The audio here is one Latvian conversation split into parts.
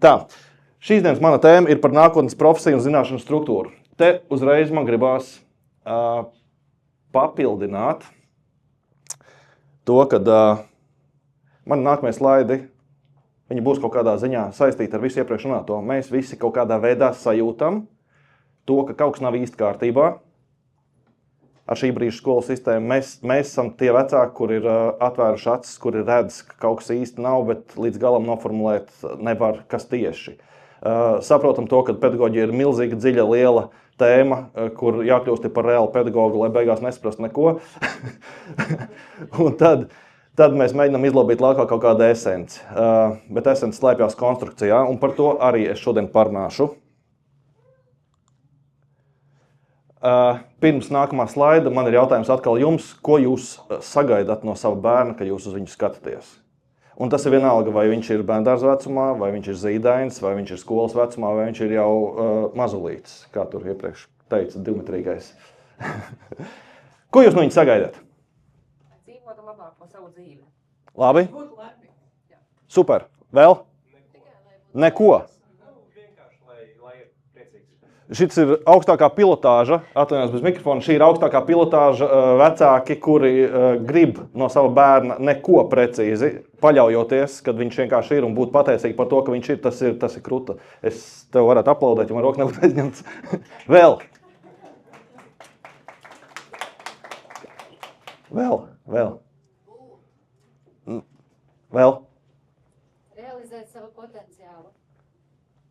Tā, šīs dienas mana tēma ir par nākotnes profesiju un zināšanu struktūru. Te uzreiz man gribās papildināt to, kad man nākamie slaidi, viņi būs kaut kādā ziņā saistīti ar visu iepriekš runāto. Mēs visi kaut kādā veidā sajūtam to, ka kaut kas nav īsti kārtībā ar šī brīža skolas sistēmu. Mēs esam tie vecāki, kur ir atvēruši acis, kuri redz, ka kaut kas īsti nav, bet līdz galam noformulēt nevar, kas tieši. Saprotam to, ka pedagoģija ir milzīga, dziļa, liela tēma, kur jākļūst par reālu pedagogu, lai beigās nesaprast neko. Un tad mēs mēģinām izlobīt laukā kaut kādu esenci. Bet esence slēpjas konstrukcijā, un par to arī es šodien parunāšu. Pirms nākamā slaida man ir jautājums atkal jums, ko jūs sagaidat no sava bērna, kad jūs uz viņu skatāties. Un tas ir vienalga, vai viņš ir bērndārza vecumā, vai viņš ir zīdains, vai viņš ir skolas vecumā, vai viņš ir jau mazulītis, kā tur iepriekš teica, divmetrīgais. Ko jūs no viņa sagaidat? Dzīvotu labāko savu dzīvi. Labi? Super. Vēl? Neko. Šis ir augstākā pilotāža, atvainojos bez mikrofona, šī ir augstākā pilotāža vecāki, kuri grib no sava bērna neko precīzi, paļaujoties, kad viņš vienkārši ir un būt pateicīgi par to, ka viņš ir, tas ir kruta. Es tev varētu aplaudēt, ja man roka nebūtu aizņemts. Vēl. Realizēt savu potenciālu.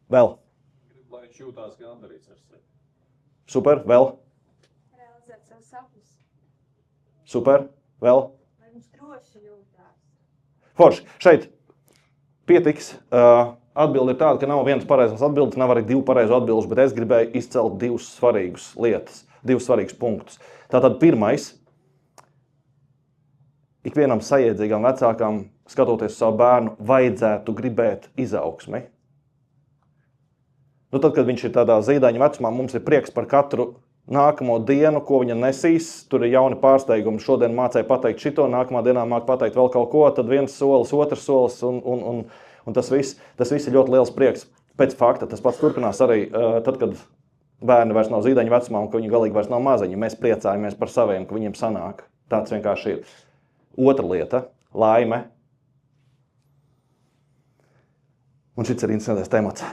Vēl. Lai viņš jūtās gandarīts ar sevi. Super. Vēl. Realizēt savu sapnis. Super. Vēl. Lai viņš droši jūtās. Forši. Šeit pietiks. Atbilde ir tāda, ka nav vienas pareizas atbildes, nav arī divu pareizu atbildes, bet es gribēju izcelt divus svarīgus lietas, divus svarīgus punktus. Tātad pirmais. Ikvienam sajiedzīgam vecākam, skatoties savu bērnu, vajadzētu gribēt izaugsmi. Nu, tad, kad viņš ir tādā zīdaiņa vecumā, mums ir prieks par katru nākamo dienu, ko viņa nesīs. Tur ir jauni pārsteigumi. Šodien mācēja pateikt šito, nākamā dienā māk pateikt vēl kaut ko, tad viens solis, otrs solis, un tas viss ir ļoti liels prieks. Pēc fakta tas pats turpinās arī tad, kad bērni vairs nav zīdaiņa vecumā un ka viņi galīgi vairs nav maziņi. Mēs priecājamies par saviem, ka viņiem sanāk. Tāds vienkārši ir. Otra lieta – laime. Un šis ir interesantais temats.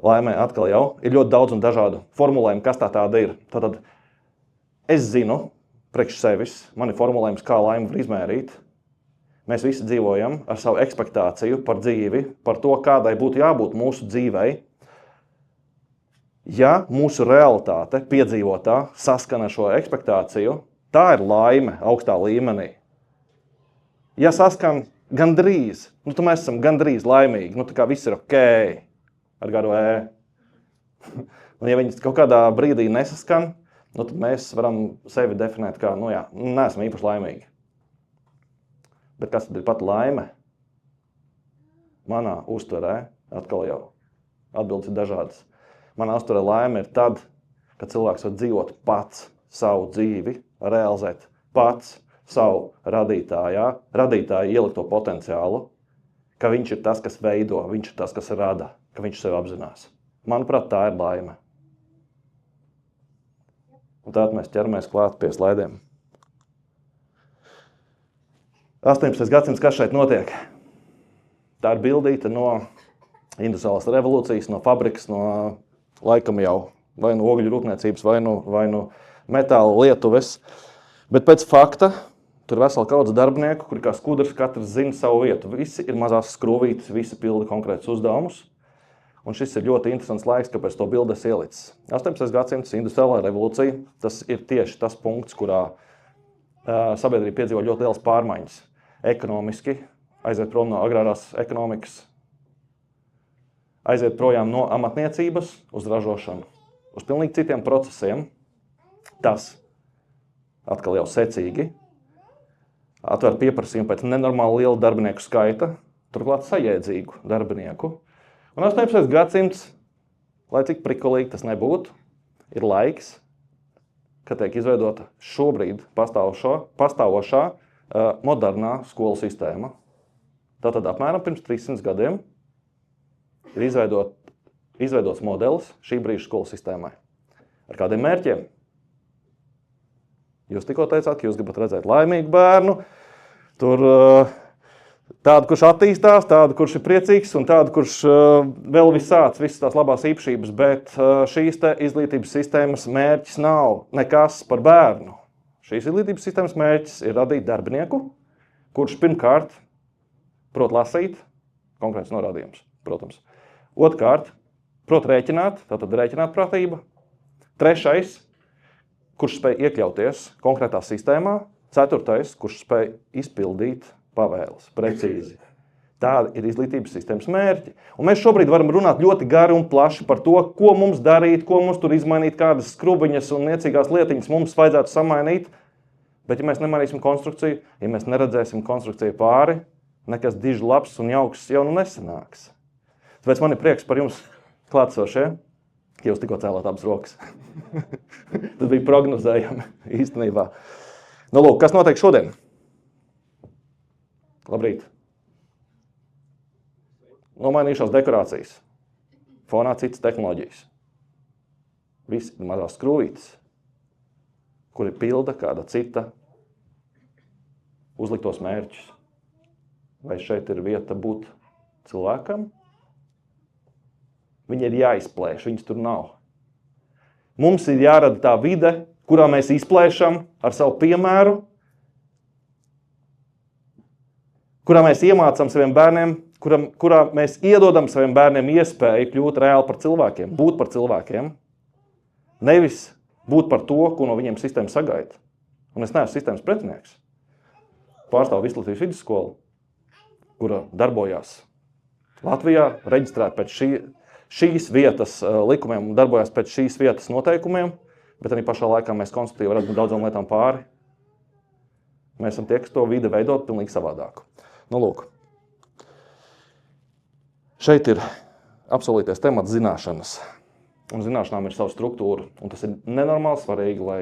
Laimē atkal jau ir ļoti daudz un dažādu formulējumu, kas tāda ir. Tātad es zinu, priekš sevis, man ir formulējums, kā laimi var izmērīt. Mēs visi dzīvojam ar savu ekspektāciju par dzīvi, par to, kādai būtu jābūt mūsu dzīvei. Ja mūsu realitāte piedzīvotā saskana ar šo ekspektāciju, tā ir laime augstā līmenī. Ja saskan gandrīz, tad mēs esam gandrīz laimīgi, tā kā viss ir okei. Ar garu Un ja viņas kaut kādā brīdī nesaskan, tad mēs varam sevi definēt kā, neesam īpaši laimīgi. Bet kas tad ir pat laime? Manā uztverē, atkal jau, atbildes ir dažādas. Manā uztverē laime ir tad, kad cilvēks var dzīvot pats savu dzīvi, realizēt pats savu radītāju ielikto potenciālu, ka viņš ir tas, kas veido, viņš ir tas, kas rada. Ka viņš sevi apzinās. Manuprāt, tā ir laime. Un tātad mēs ķeramies klāt pie slaidiem. 18. gadsimts, kas šeit notiek? Tā ir bildīta no industriālās revolūcijas, no fabrikas, no laikam jau vai no ogļu rūpniecības, vai no metāla lietuves. Bet pēc fakta tur ir vesela kaudze darbinieku, kuri kā skudrs katrs zina savu vietu. Visi ir mazās skrūvītes, visi pilda konkrētus uzdevumus. Un šis ir ļoti interesants laiks, kāpēc to bildes ielicis. 18. gadsimts, industriālā revolūcija, tas ir tieši tas punkts, kurā sabiedrība piedzīvo ļoti lielas pārmaiņas. Ekonomiski, aiziet prom no agrārās ekonomikas, aiziet projām no amatniecības uz ražošanu, uz pilnīgi citiem procesiem. Tas atkal jau secīgi atver pieprasījumu pēc nenormāli liela darbinieku skaita, turklāt sajēdzīgu darbinieku. Un 18. gadsimts, lai cik prikolīgi tas nebūtu, ir laiks, kad tiek izveidota šobrīd pastāvošā modernā skolu sistēma. Tātad apmēram pirms 300 gadiem ir izveidots modelis šī brīža skolu sistēmai. Ar kādiem mērķiem? Jūs tikko teicāt, ka jūs gribat redzēt laimīgu bērnu, tur tādu, kurš attīstās, tādu, kurš ir priecīgs un tādu, kurš vēl visāds, visas tās labās īpašības, bet šīs te izglītības sistēmas mērķis nav nekas par bērnu. Šīs izglītības sistēmas mērķis ir radīt darbinieku, kurš pirmkārt prot lasīt, konkrēts norādījums, protams. Otrkārt, prot rēķināt, tātad rēķināt prātība. Trešais, kurš spēj iekļauties konkrētā sistēmā. Ceturtais, kurš spēj izpildīt pavēles precīzi. Tāda ir izglītības sistēmas mērķi. Un mēs šobrīd varam runāt ļoti gari un plaši par to, ko mums darīt, ko mums tur izmainīt, kādas skrubiņas un niecīgās lietiņas mums vajadzētu samainīt. Bet ja mēs nemainīsim konstrukciju, ja mēs neredzēsim konstrukciju pāri, nekas diži labs un jauks jau nu nesanāks. Tāpēc man ir prieks par jums klātsošie, ka jūs tikko cēlāt abas rokas. Tas bija prognozējami īstenībā. Nu, lūk, kas notiek šodien? Labrīt. Nomainījušās dekorācijas. Fonā citas tehnoloģijas. Viss ir mazās skrūvītes, kuri pilda kāda cita uzliktos mērķus. Vai šeit ir vieta būt cilvēkam? Viņi ir jāizplēš, viņas tur nav. Mums ir jārada tā vide, kurā mēs izplēšam ar savu piemēru, kurā mēs iemācām saviem bērniem, kurā mēs iedodam saviem bērniem iespēju kļūt reāli par cilvēkiem, būt par cilvēkiem, nevis būt par to, ko no viņiem sistēma sagaida. Un es neesmu sistēmas pretinieks. Pārstāvu Vislatvijas vidusskolu, kura darbojās Latvijā, reģistrēta pēc šīs vietas likumiem un darbojās pēc šīs vietas noteikumiem, bet arī pašā laikā mēs konstruktīvi redzam daudzām lietām pāri. Mēs esam tie, kas to vide veidot pilnīgi savādāku. Nu, lūk. Šeit ir apsolītais temats zināšanas. Un zināšanām ir sava struktūra. Un tas ir nenormāli svarīgi, lai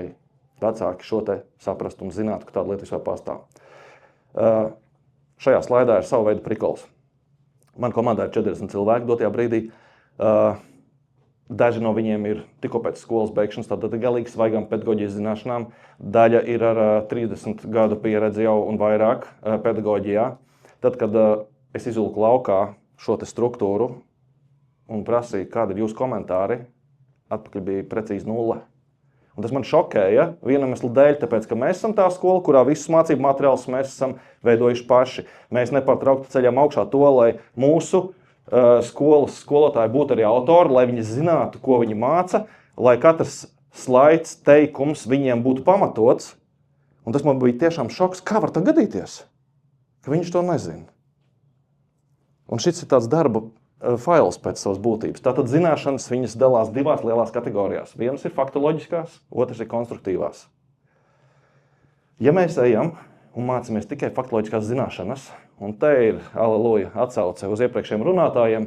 vecāki šo te saprastu un zinātu, ka tāda lieta vispār pastāv. Šajā slaidā ir sava veida prikols. Man komandā ir 40 cilvēki dotajā brīdī. Daži no viņiem ir tikko pēc skolas beigšanas, tātad galīgi svaigām pedagoģijas zināšanām. Daļa ir ar 30 gadu pieredzi jau un vairāk pedagoģijā. Tad, kad es izvilku laukā šo te struktūru un prasīju, kādi ir jūsu komentāri, atpakaļ bija precīzi 0. Un tas man šokēja viena iemesla dēļ, tāpēc, ka mēs esam tā skola, kurā visus mācību materiālus mēs esam veidojuši paši. Mēs nepārtraukti ceļam augšā to, lai mūsu skolas skolotāji būtu arī autori, lai viņi zinātu, ko viņi māca, lai katrs slaids, teikums viņiem būtu pamatots. Un tas man bija tiešām šoks, kā var tā gadīties, ka viņš to nezina. Un šis ir tāds darba fails pēc savas būtības. Tātad zināšanas viņas dalās divās lielās kategorijās. Vienas ir faktoloģiskās, otras ir konstruktīvās. Ja mēs ejam un mācāmies tikai faktoloģiskās zināšanas, un te ir, aleluja, atsauce uz iepriekšējiem runātājiem,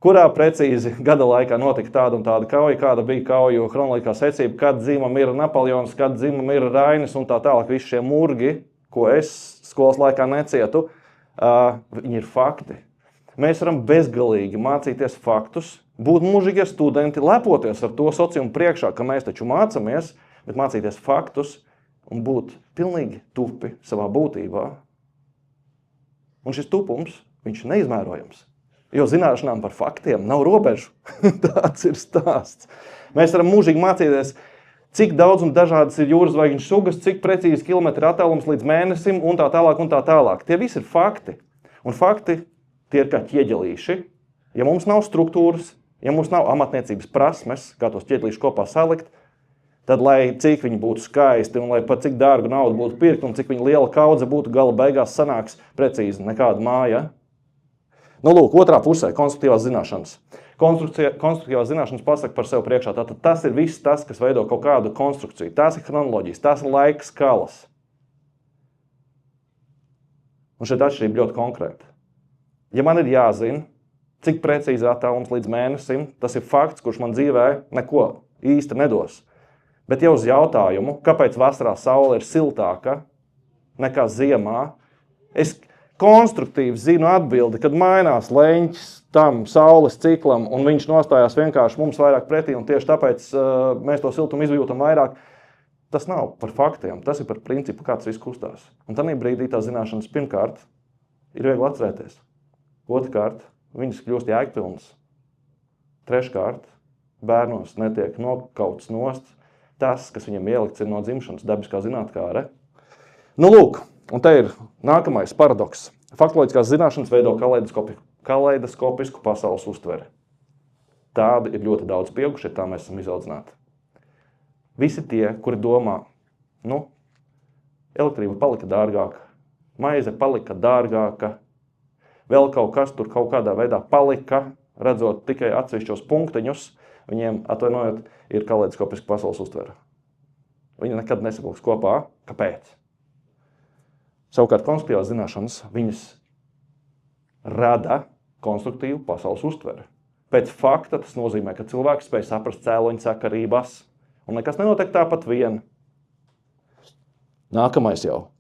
kurā precīzi gada laikā notika tāda un tāda kauja, kāda bija kauju chronoloģiskā secība, kad dzīma mira Napoleons, kad dzīma mira Rainis un tā tālāk. Visi šie murgi, ko es skolas laikā necietu, viņi ir fakti. Mēs varam bezgalīgi mācīties faktus, būt mūžīgie studenti, lepoties ar to sociumu priekšā, ka mēs taču mācāmies, bet mācīties faktus un būt pilnīgi tupi savā būtībā. Un šis tupums, viņš ir neizmērojams, jo zināšanām par faktiem nav robežu. Tāds ir stāsts. Mēs varam mūžīgi mācīties, cik daudz un dažādas ir jūras zvaigžņu sugas, cik precīzi kilometri attālums līdz mēnesim un tā tālāk un tā tālāk. Tie visi ir fakti. Un fakti tie ir kā ķieģelīši. Ja mums nav struktūras, ja mums nav amatniecības prasmes, kā tos ķieģelīšus kopā salikt, tad, lai cik viņi būtu skaisti un lai pat cik dārgu naudu būtu pirkt un cik viņa liela kaudze būtu, gala beigās sanāks precīzi nekāda māja. Nu, lūk, otrā pusē – konstruktīvās zināšanas. Konstruktīvās zināšanas pasaka par sevi priekšā. Tātad tas ir viss tas, kas veido kaut kādu konstrukciju. Tās ir chronoloģijas, tās ir laika skalas. Un šeit atšķirība ļoti konkrēta. Ja man ir jāzina, cik precīzi attālums līdz mēnesim, tas ir fakts, kurš man dzīvē neko īsti nedos. Bet ja uz jautājumu, kāpēc vasarā saule ir siltāka nekā ziemā, es konstruktīvi zinu atbildi, kad mainās leņķis tam saules ciklam, un viņš nostājās vienkārši mums vairāk pretī, un tieši tāpēc mēs to siltumu izjūtam vairāk, tas nav par faktiem, tas ir par principu, kā tas viss kustās. Un tādā brīdī tā zināšanas pirmkārt ir viegli atcerēties. Otrkārt, viņas kļūst jēgpilnas. Treškārt, bērnos netiek nokauts nost tas, kas viņam ielikts ir no dzimšanas dabiskā zinātkāre. Nu lūk, un te ir nākamais paradoks. Faktoloģiskās zināšanas veido kaleidoskopisku pasaules uztveri. Tādi ir ļoti daudz pieaugušie, tā mēs esam izaudzināti. Visi tie, kuri domā, elektrība palika dārgāka, maize palika dārgāka, vēl kaut kas tur kaut kādā veidā palika, redzot tikai atsevišķos punktiņus, viņiem, atvainojot, ir kaleidoskopiska pasaules uztvere. Viņi nekad nesapilks kopā. Kāpēc? Savukārt konstruktīvās zināšanas, viņas rada konstruktīvu pasaules uztveri. Pēc fakta tas nozīmē, ka cilvēks spēj saprast cēloņu sakarības, un nekas nenotiek tāpat vien. Nākamais jau.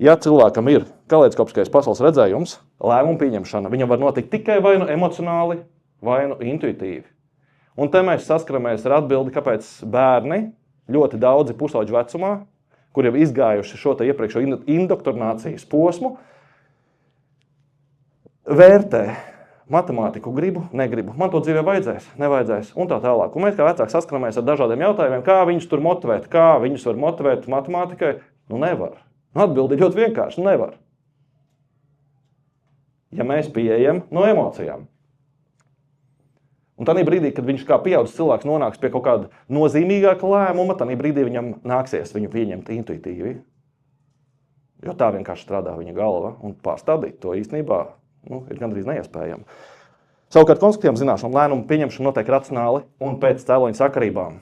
Ja cilvēkam ir kaleidoskopiskais pasaules redzējums, lēmumu pieņemšana, viņam var notikt tikai vai nu emocionāli, vai nu intuitīvi. Un te mēs saskaramies ar atbildi, kāpēc bērni ļoti daudzi pusauģu vecumā, kur jau izgājuši šo te iepriekšo indoktrinācijas posmu, vērtē matemātiku gribu, negribu. Man to dzīvē vajadzēs, nevajadzēs un tā tālāk. Un mēs kā vecāki saskaramies ar dažādiem jautājumiem, kā viņus tur motivēt, kā viņus var motivēt matemātikai. Nevar. Atbildi ļoti vienkārši, nevar. Ja mēs pieejam no emocijām. Un tādā brīdī, kad viņš kā pieaudzis cilvēks nonāks pie kaut kāda nozīmīgāka lēmuma, tādā brīdī viņam nāksies viņu pieņemt intuitīvi. Jo tā vienkārši strādā viņa galva un pārstādīt to īstenībā ir gandrīz neiespējami. Savukārt konstruktīvām zināšanām lēmumu pieņemšana notiek racionāli un pēc cēloņu sakarībām.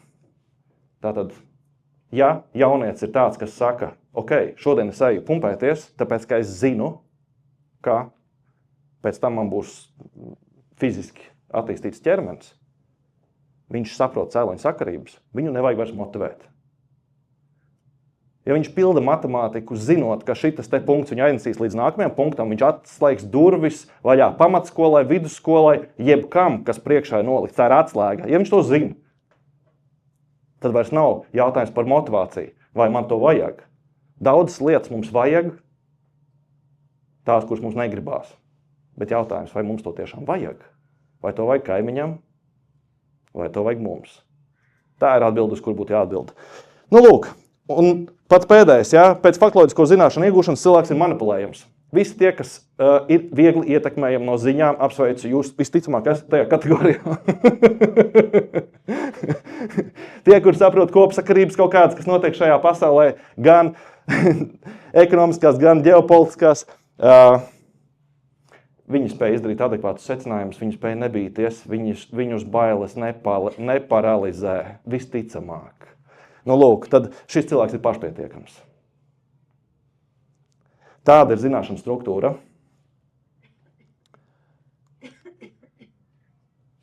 Tātad, ja jaunietis ir tāds, kas saka, ok, šodien es eju pumpēties, tāpēc, ka es zinu, ka pēc tam man būs fiziski attīstīts ķermenis, viņš saprot cēloņu sakarības, viņu nevajag vairs motivēt. Ja viņš pilda matemātiku, zinot, ka šitas te punkts viņu aiznesīs līdz nākamajam punktam, viņš atslēgs durvis vaļā pamatskolai, vidusskolai, jebkam, kas priekšā ir nolikts, tā ir atslēga. Ja viņš to zina, tad vairs nav jautājums par motivāciju, vai man to vajag. Daudzas lietas mums vajag, tās, kuras mums negribās. Bet jautājums, vai mums to tiešām vajag? Vai to vajag kaimiņam, vai to vajag mums? Tā ir atbilde, uz kur būtu jāatbild. Nu lūk, un pats pēdējais, pēc faktoloģisko zināšanu iegūšanas cilvēks ir manipulējams. Visi tie, kas ir viegli ietekmējami no ziņām, apsveicu jūs visticamāk esat tajā kategorijā. Tie, kur saprot kopsakarības kaut kādas, kas notiek šajā pasaulē, gan ekonomiskās, gan ģeopolitiskās, viņi spēja izdarīt adekvātus secinājumus, viņi spēja nebīties, viņus bailes neparalizē, visticamāk. Nu lūk, tad šis cilvēks ir pašpietiekams. Tāda ir zināšana struktūra.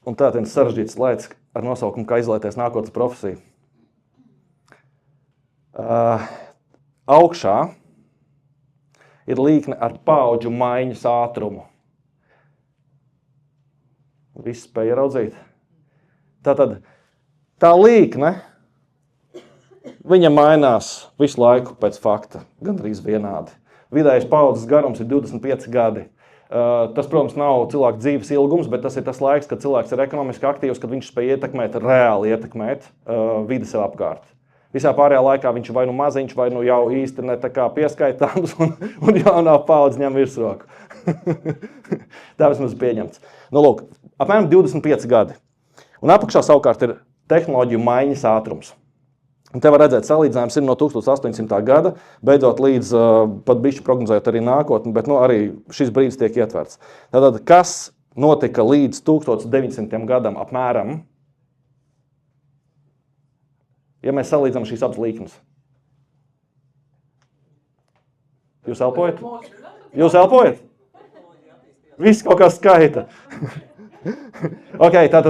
Un tāda ir sarežģīts slaids ar nosaukumu, kā izvēlēties nākotnes profesiju. Augšā ir līkne ar paudžu maiņas ātrumu. Viss spēja ieraudzīt. Tātad tā līkne, viņa mainās visu laiku pēc fakta, gandrīz vienādi. Vidējais paudzes garums ir 25 gadi. Tas, protams, nav cilvēka dzīves ilgums, bet tas ir tas laiks, kad cilvēks ir ekonomiski aktīvs, kad viņš spēj reāli ietekmēt vidi sev apkārt. Visā pārējā laikā viņš vai nu maziņš, vai nu jau īsti ne tā kā pieskaitāms un jaunā paudze ņem virsroku. Tā vismaz pieņemts. Nu, lūk, apmēram 25 gadi. Un apakšā savukārt ir tehnoloģiju maiņas ātrums. Un te var redzēt, salīdzinājums ir no 1800. gada, beidzot līdz pat bišķi prognozējot arī nākotni, bet arī šis brīdis tiek ietverts. Tātad, kas notika līdz 1900. gadam apmēram, ja mēs salīdzinām šīs abas līknes? Jūs elpojat? Jūs elpojat? Viss kaut kā skaita. Okay, tātad